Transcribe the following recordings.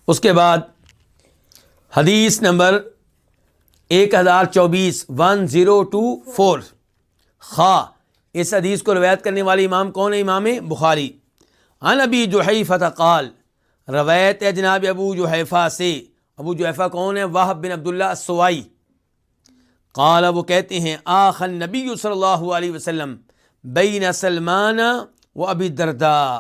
اس کے بعد حدیث نمبر 1024 خا، اس حدیث کو روایت کرنے والے امام کون ہے؟ امام بخاری۔ عن ابی جحیفہ قال، روایت ہے جناب ابو جحیفہ سے۔ ابو جحیفہ کون ہے؟ وہب بن عبداللہ السوائی۔ قال، وہ کہتے ہیں آخ النبی صلی اللہ علیہ وسلم بین سلمان و ابی الدرداء،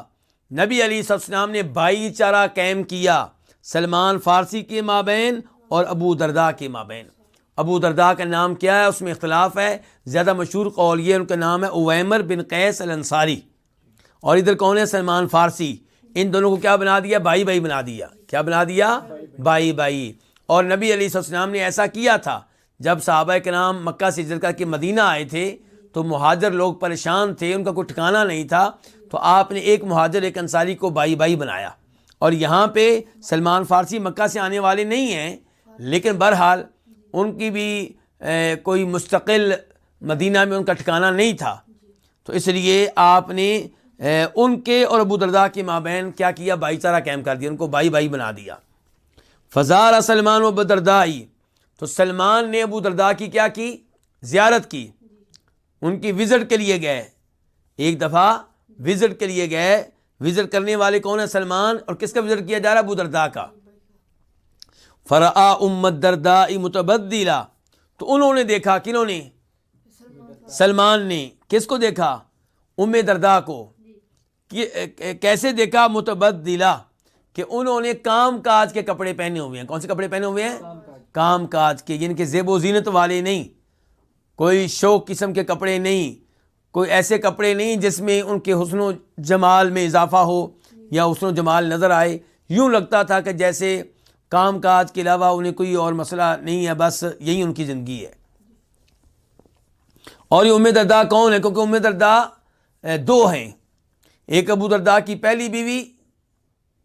نبی علیہ السلام نے بھائی چارہ قائم کیا سلمان فارسی کے مابین اور ابو درداء کے مابین۔ ابو درداء کا نام کیا ہے؟ اس میں اختلاف ہے، زیادہ مشہور قول یہ ان کا نام ہے اویمر بن قیس الانصاری، اور ادھر کون ہے؟ سلمان فارسی۔ ان دونوں کو کیا بنا دیا؟ بھائی بھائی بنا دیا۔ کیا بنا دیا؟ بھائی بھائی۔ اور نبی علیہ السلام نے ایسا کیا تھا جب صحابہ کرام مکہ سے ہجرت کر کے مدینہ آئے تھے تو مہاجر لوگ پریشان تھے، ان کا کوئی ٹھکانہ نہیں تھا، تو آپ نے ایک مہاجر ایک انصاری کو بھائی بھائی بنایا۔ اور یہاں پہ سلمان فارسی مکہ سے آنے والے نہیں ہیں، لیکن بہرحال ان کی بھی کوئی مستقل مدینہ میں ان کا ٹھکانہ نہیں تھا، تو اس لیے آپ نے ان کے اور ابو درداء کے مابین کیا کیا؟ بھائی چارہ قائم کر دیا، ان کو بھائی بھائی بنا دیا۔ فزار سلمان و ابو درداء، تو سلمان نے ابو درداء کی کیا کی؟ زیارت کی، ان کی وزٹ کے لیے گئے، ایک دفعہ وزٹ کے لیے گئے۔ وزٹ کرنے والے کون ہیں؟ سلمان۔ اور کس کا وزٹ کیا جا رہا ہے؟ ابو درداء کا۔ فرآ ام الدرداء متبدلہ، تو انہوں نے دیکھا، کنہوں نے؟ سلمان نے۔ کس کو دیکھا؟ ام درداء کو۔ کیسے دیکھا؟ متبدلہ، کہ انہوں نے کام کاج کے کپڑے پہنے ہوئے ہیں۔ کون سے کپڑے پہنے ہوئے ہیں؟ کام کاج کے، یعنی کہ زیب و زینت والے نہیں، کوئی شوق قسم کے کپڑے نہیں، کوئی ایسے کپڑے نہیں جس میں ان کے حسن و جمال میں اضافہ ہو یا حسن و جمال نظر آئے، یوں لگتا تھا کہ جیسے کام کاج کے علاوہ انہیں کوئی اور مسئلہ نہیں ہے، بس یہی ان کی زندگی ہے۔ اور یہ ام درداء کون ہے؟ کیونکہ ام درداء دو ہیں، ایک ابو درداء کی پہلی بیوی،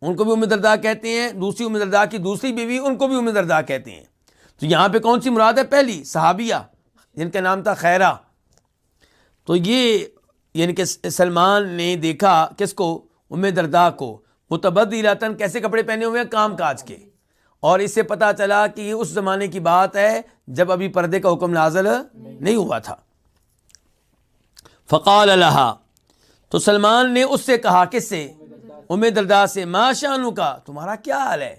ان کو بھی ام درداء کہتے ہیں، دوسری ام درداء کی دوسری بیوی، ان کو بھی ام درداء کہتے ہیں۔ تو یہاں پہ کون سی مراد ہے؟ پہلی صحابیہ جن کا نام تھا خیرہ۔ تو یہ یعنی کہ سلمان نے دیکھا کس کو؟ ام درداء کو، متبدلاتن، کیسے کپڑے پہنے ہوئے ہیں؟ کام کاج کے۔ اور اس سے پتہ چلا کہ یہ اس زمانے کی بات ہے جب ابھی پردے کا حکم نازل نہیں ہوا تھا۔ فقال لها، تو سلمان نے اس سے کہا، کس سے؟ ام درداء سے، ما شانک، تمہارا کیا حال ہے؟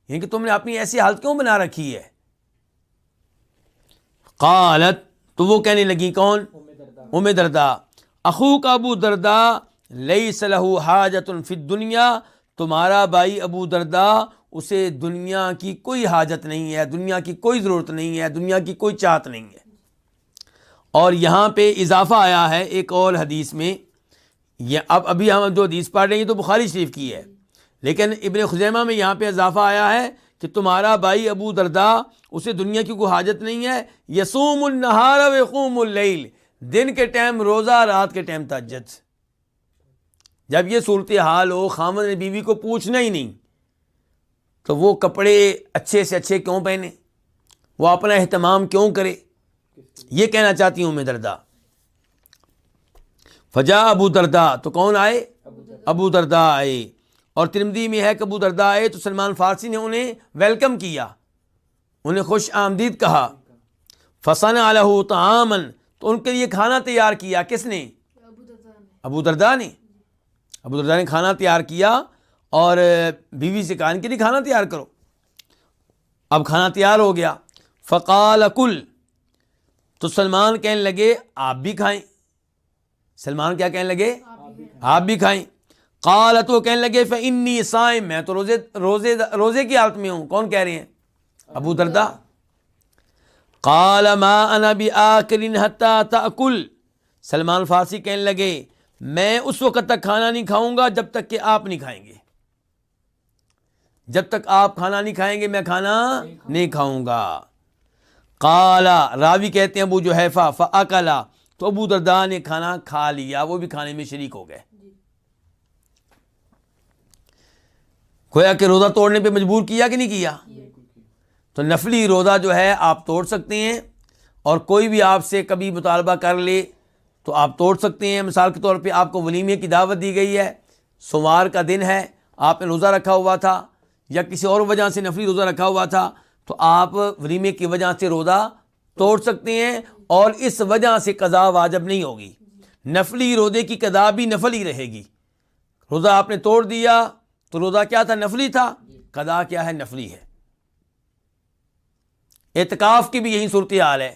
یعنی کہ تم نے اپنی ایسی حالت کیوں بنا رکھی ہے؟ قالت، تو وہ کہنے لگی، کون؟ ام درداء، اخوک ابو درداء لیس لہ حاجۃ فی الدنیا، تمہارا بھائی ابو درداء اسے دنیا کی کوئی حاجت نہیں ہے، دنیا کی کوئی ضرورت نہیں ہے، دنیا کی کوئی چاہت نہیں ہے۔ اور یہاں پہ اضافہ آیا ہے ایک اور حدیث میں، یہ ابھی ہم جو حدیث پڑھ رہے ہیں تو بخاری شریف کی ہے، لیکن ابن خزیمہ میں یہاں پہ اضافہ آیا ہے کہ تمہارا بھائی ابو درداء اسے دنیا کی کوئی حاجت نہیں ہے، یصوم النہار و یقوم اللیل، دن کے ٹائم روزہ، رات کے ٹائم تہجد۔ جب یہ صورتحال ہو، خاوند نے بیوی کو پوچھنا ہی نہیں، تو وہ کپڑے اچھے سے اچھے کیوں پہنے؟ وہ اپنا اہتمام کیوں کرے؟ یہ کہنا چاہتی ہوں ام درداء۔ فجاء ابو درداء، تو کون آئے؟ ابو درداء آئے۔ اور ترمذی میں ہے کہ ابو درداء آئے تو سلمان فارسی نے انہیں ویلکم کیا، انہیں خوش آمدید کہا۔ فصنع لہ طعاما، تو ان کے لیے کھانا تیار کیا، کس نے؟ ابو درداء نے۔ ابو درداء نے کھانا تیار کیا اور بیوی سے کہا ان کے لیے کھانا تیار کرو۔ اب کھانا تیار ہو گیا۔ فقال کل، تو سلمان کہنے لگے آپ بھی کھائیں۔ سلمان کیا کہنے لگے؟ آپ بھی کھائیں۔ قال، تو کہنے لگے فإنی صائم، میں تو روزے کی حالت میں ہوں۔ کون کہہ رہے ہیں؟ ابو درداء۔ قال ما انا بآکل حتی تأکل، سلمان فارسی کہنے لگے میں اس وقت تک کھانا نہیں کھاؤں گا جب تک کہ آپ نہیں کھائیں گے، جب تک آپ کھانا نہیں کھائیں گے میں کھانا نہیں کھاؤں گا۔ قال، راوی کہتے ہیں ابو جحیفہ، فأکل، تو ابو درداء نے کھانا کھا لیا، وہ بھی کھانے میں شریک ہو گئے۔ گویا کہ روزہ توڑنے پہ مجبور کیا کہ نہیں کیا؟ تو نفلی روزہ جو ہے آپ توڑ سکتے ہیں، اور کوئی بھی آپ سے کبھی مطالبہ کر لے تو آپ توڑ سکتے ہیں۔ مثال کے طور پہ آپ کو ولیمے کی دعوت دی گئی ہے، سوموار کا دن ہے، آپ نے روزہ رکھا ہوا تھا، یا کسی اور وجہ سے نفلی روزہ رکھا ہوا تھا تو آپ ولیمے کی وجہ سے روزہ توڑ سکتے ہیں اور اس وجہ سے قضا واجب نہیں ہوگی. نفلی روزے کی قضا بھی نفل ہی رہے گی. روزہ آپ نے توڑ دیا تو روزہ کیا تھا؟ نفلی تھا. قضا کیا ہے؟ نفلی ہے. اعتکاف کی بھی یہی صورتحال ہے،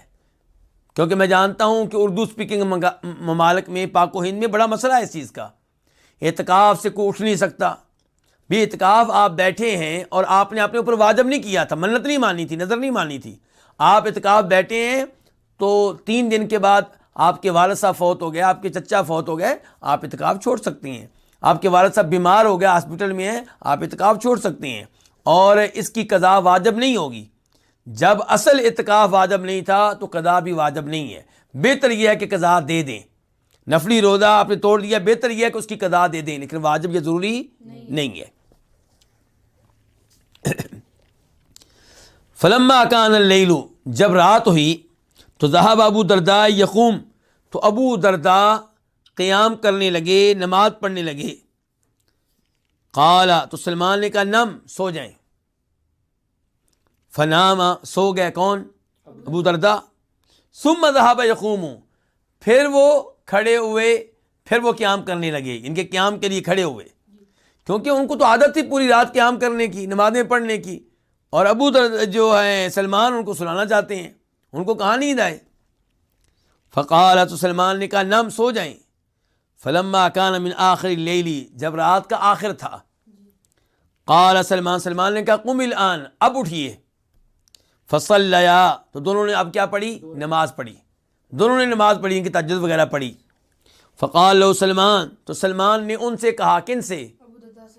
کیونکہ میں جانتا ہوں کہ اردو سپیکنگ ممالک میں، پاک و ہند میں بڑا مسئلہ ہے اس چیز کا. اعتکاف سے کوئی اٹھ نہیں سکتا. بھی اعتکاف آپ بیٹھے ہیں اور آپ نے اپنے اوپر واجب نہیں کیا تھا، منت نہیں مانی تھی، نظر نہیں مانی تھی. آپ اعتکاف بیٹھے ہیں تو 3 دن کے بعد آپ کے والد صاحب فوت ہو گئے، آپ کے چچا فوت ہو گئے، آپ اعتکاف چھوڑ سکتے ہیں. آپ کے والد صاحب بیمار ہو گئے، ہاسپٹل میں ہیں، آپ اعتکاف چھوڑ سکتے ہیں اور اس کی قضا واجب نہیں ہوگی. جب اصل اعتکاف واجب نہیں تھا تو قضا بھی واجب نہیں ہے. بہتر یہ ہے کہ قضا دے دیں. نفلی روزہ آپ نے توڑ دیا، بہتر یہ ہے کہ اس کی قضا دے دیں، لیکن واجب یہ ضروری نہیں ہے. فلما کان اللیل، جب رات ہوئی تو ذهب ابو درداء یقوم، تو ابو درداء قیام کرنے لگے، نماز پڑھنے لگے. قال، تو سلمان نے کہا نم، سو جائیں. فنام، سو گئے. کون؟ ابو درداء. ثم ذهب یقوم، پھر وہ کھڑے ہوئے، پھر وہ قیام کرنے لگے. ان کے قیام کے لیے کھڑے ہوئے، کیونکہ ان کو تو عادت تھی پوری رات قیام کرنے کی، نمازیں پڑھنے کی، اور ابو درداء جو ہیں سلمان ان کو سلانا چاہتے ہیں، ان کو کہاں نیند آئے. فقال، تو سلمان نے کہا نم، سو جائیں. فلما کان من آخر اللیل، جب رات کا آخر تھا. قال سلمان نے کہا قم الآن، اب اٹھیے. فصلیا، تو دونوں نے اب کیا پڑھی؟ نماز پڑھی. دونوں نے نماز پڑھی، ان کی تہجد وغیرہ پڑھی. فقال لو سلمان، تو سلمان نے ان سے کہا، کن سے؟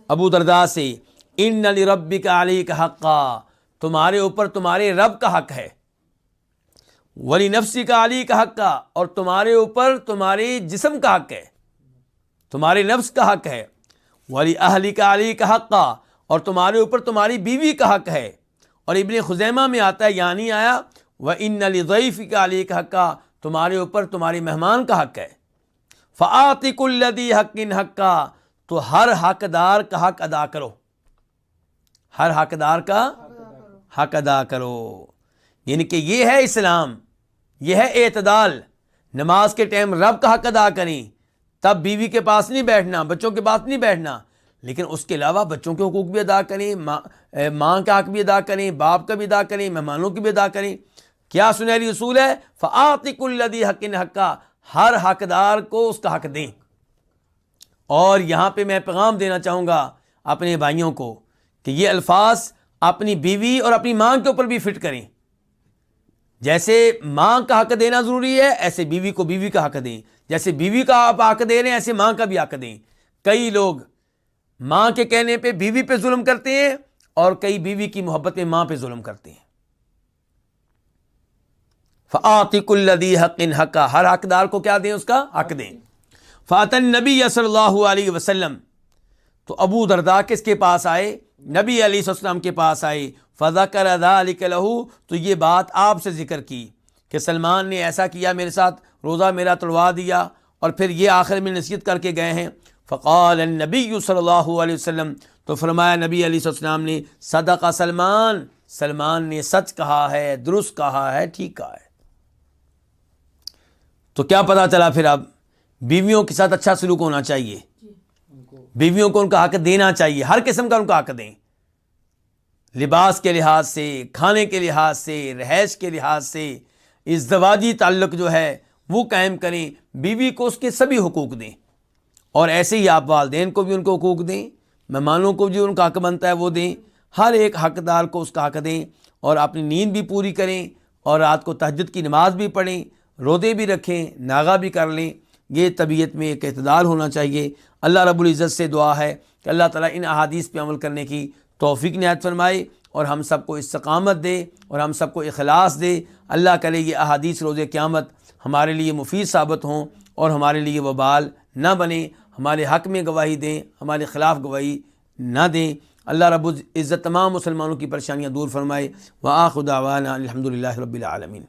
ابو درداء سے. ان لربک علیک حقا، تمہارے اوپر تمہارے رب کا حق ہے. ولنفسک علیک حقا، اور تمہارے اوپر تمہارے جسم کا حق ہے، تمہارے نفس کا حق ہے. ولاہلک علیک حقا، اور تمہارے اوپر تمہاری بیوی کا حق ہے. اور ابن خزیمہ میں آتا ہے، یعنی آیا وَإِنَّ لِضَيْفِكَ عَلَيْكَ حَقًّا، تمہارے اوپر تمہارے مہمان کا حق ہے. فَآتِ كُلَّ ذِي حَقٍّ حَقًّا، تو ہر حقدار کا حق ادا کرو، ہر حقدار کا حق ادا کرو. یعنی کہ یہ ہے اسلام، یہ ہے اعتدال. نماز کے ٹائم رب کا حق ادا کریں، تب بیوی کے پاس نہیں بیٹھنا، بچوں کے پاس نہیں بیٹھنا، لیکن اس کے علاوہ بچوں کے حقوق بھی ادا کریں، ماں کا حق بھی ادا کریں، باپ کا بھی ادا کریں، مہمانوں کی بھی ادا کریں. کیا سنہری اصول ہے؟ فَآتِ كُلَّ ذِي حَقٍّ حَقًّا، ہر حقدار کو اس کا حق دیں. اور یہاں پہ میں پیغام دینا چاہوں گا اپنے بھائیوں کو کہ یہ الفاظ اپنی بیوی اور اپنی ماں کے اوپر بھی فٹ کریں. جیسے ماں کا حق دینا ضروری ہے، ایسے بیوی کو بیوی کا حق دیں. جیسے بیوی کا آپ حق دے رہے ہیں، ایسے ماں کا بھی حق دیں. کئی لوگ ماں کے کہنے پہ بیوی پہ ظلم کرتے ہیں اور کئی بیوی کی محبت میں ماں پہ ظلم کرتے ہیں. فَآتِ كُلَّ ذِي حَقٍّ حَقًّا، ہر حقدار کو کیا دیں؟ اس کا حق دیں. فَأَتَى النَّبِيَّ صلی اللہ علیہ وسلم، تو ابو درداء کس کے پاس آئے؟ نبی علیہ السلام کے پاس آئے. فَذَكَرَ ذَلِكَ لَهُ، تو یہ بات آپ سے ذکر کی کہ سلمان نے ایسا کیا میرے ساتھ، روزہ میرا توڑوا دیا، اور پھر یہ آخر میں نصیحت کر کے گئے ہیں. فقال النبی صلی اللہ علیہ وسلم، تو فرمایا نبی علیہ السلام نے صدق سلمان، سلمان نے سچ کہا ہے، درست کہا ہے، ٹھیک کہا ہے. تو کیا پتہ چلا پھر اب بیویوں کے ساتھ اچھا سلوک ہونا چاہیے، بیویوں کو ان کا حق دینا چاہیے، ہر قسم کا ان کا حق دیں. لباس کے لحاظ سے، کھانے کے لحاظ سے، رہائش کے لحاظ سے، ازدواجی تعلق جو ہے وہ قائم کریں. بیوی کو اس کے سبھی حقوق دیں، اور ایسے ہی آپ والدین کو بھی ان کو حقوق دیں، مہمانوں کو جو ان کا حق بنتا ہے وہ دیں. ہر ایک حقدار کو اس کا حق دیں، اور اپنی نیند بھی پوری کریں، اور رات کو تہجد کی نماز بھی پڑھیں، روزے بھی رکھیں، ناغا بھی کر لیں. یہ طبیعت میں ایک اعتدال ہونا چاہیے. اللہ رب العزت سے دعا ہے کہ اللہ تعالیٰ ان احادیث پہ عمل کرنے کی توفیق عنایت فرمائے، اور ہم سب کو استقامت دے، اور ہم سب کو اخلاص دے. اللہ کرے یہ احادیث روز قیامت ہمارے لیے مفید ثابت ہوں اور ہمارے لیے وبال نہ بنیں، ہمارے حق میں گواہی دیں، ہمارے خلاف گواہی نہ دیں. اللہ رب العزت تمام مسلمانوں کی پریشانیاں دور فرمائے. وآخر دعوانا الحمدللہ رب العالمین.